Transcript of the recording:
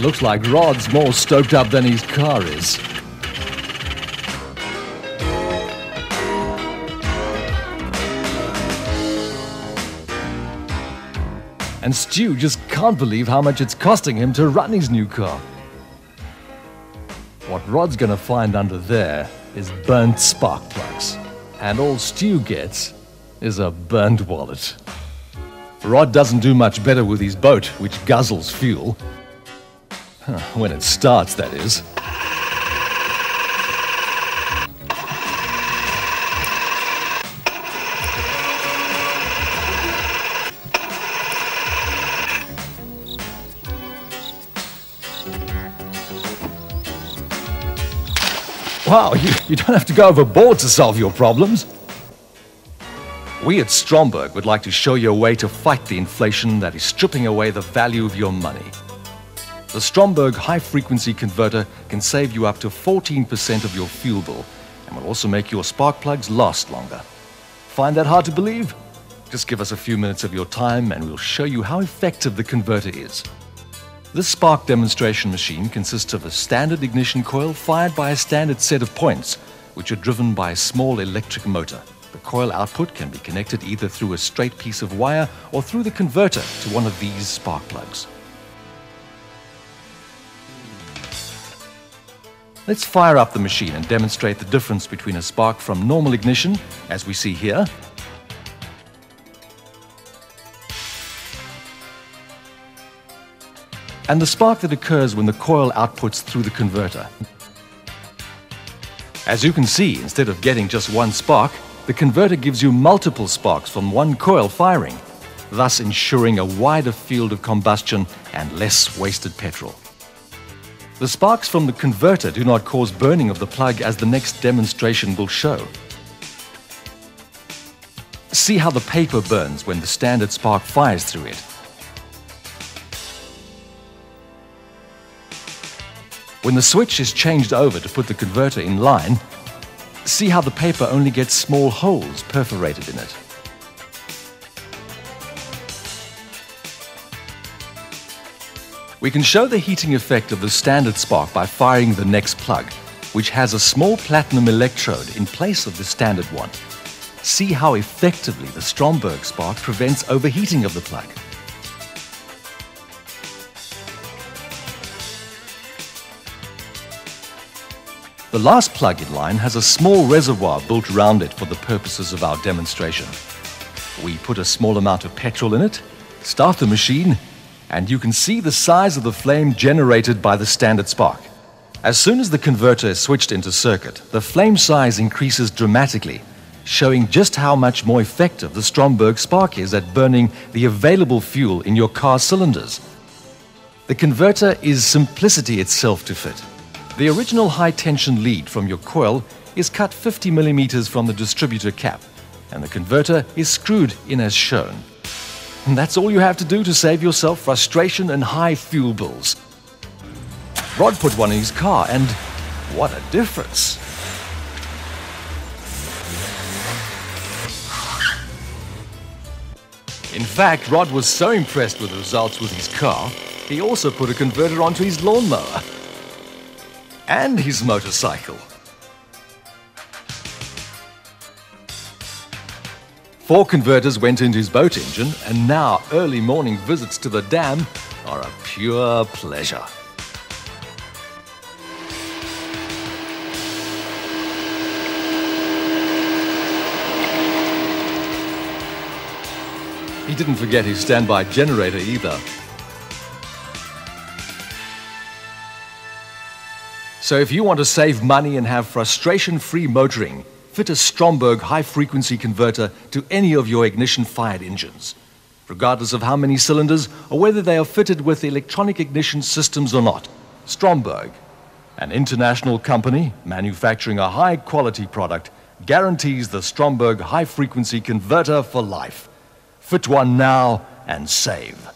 Looks like Rod's more stoked up than his car is. And Stu just can't believe how much it's costing him to run his new car. What Rod's gonna find under there is burnt spark plugs. And all Stu gets is a burnt wallet. Rod doesn't do much better with his boat, which guzzles fuel. When it starts, that is. Wow, you don't have to go overboard to solve your problems. We at Stromberg would like to show you a way to fight the inflation that is stripping away the value of your money. The Stromberg high-frequency converter can save you up to 14% of your fuel bill and will also make your spark plugs last longer. Find that hard to believe? Just give us a few minutes of your time and we'll show you how effective the converter is. This spark demonstration machine consists of a standard ignition coil fired by a standard set of points, which are driven by a small electric motor. The coil output can be connected either through a straight piece of wire or through the converter to one of these spark plugs. Let's fire up the machine and demonstrate the difference between a spark from normal ignition, as we see here, and the spark that occurs when the coil outputs through the converter. As you can see, instead of getting just one spark, the converter gives you multiple sparks from one coil firing, thus ensuring a wider field of combustion and less wasted petrol. The sparks from the converter do not cause burning of the plug, as the next demonstration will show. See how the paper burns when the standard spark fires through it. When the switch is changed over to put the converter in line, see how the paper only gets small holes perforated in it. We can show the heating effect of the standard spark by firing the next plug, which has a small platinum electrode in place of the standard one. See how effectively the Stromberg spark prevents overheating of the plug. The last plug in line has a small reservoir built around it for the purposes of our demonstration. We put a small amount of petrol in it, start the machine, and you can see the size of the flame generated by the standard spark. As soon as the converter is switched into circuit, the flame size increases dramatically, showing just how much more effective the Stromberg spark is at burning the available fuel in your car cylinders. The converter is simplicity itself to fit. The original high-tension lead from your coil is cut 50 millimeters from the distributor cap, and the converter is screwed in as shown. And that's all you have to do to save yourself frustration and high fuel bills. Rod put one in his car, and what a difference! In fact, Rod was so impressed with the results with his car, he also put a converter onto his lawnmower. And his motorcycle. 4 converters went into his boat engine, and now early morning visits to the dam are a pure pleasure. He didn't forget his standby generator either. So if you want to save money and have frustration-free motoring, fit a Stromberg high-frequency converter to any of your ignition-fired engines, regardless of how many cylinders or whether they are fitted with electronic ignition systems or not. Stromberg, an international company manufacturing a high-quality product, guarantees the Stromberg high-frequency converter for life. Fit one now and save.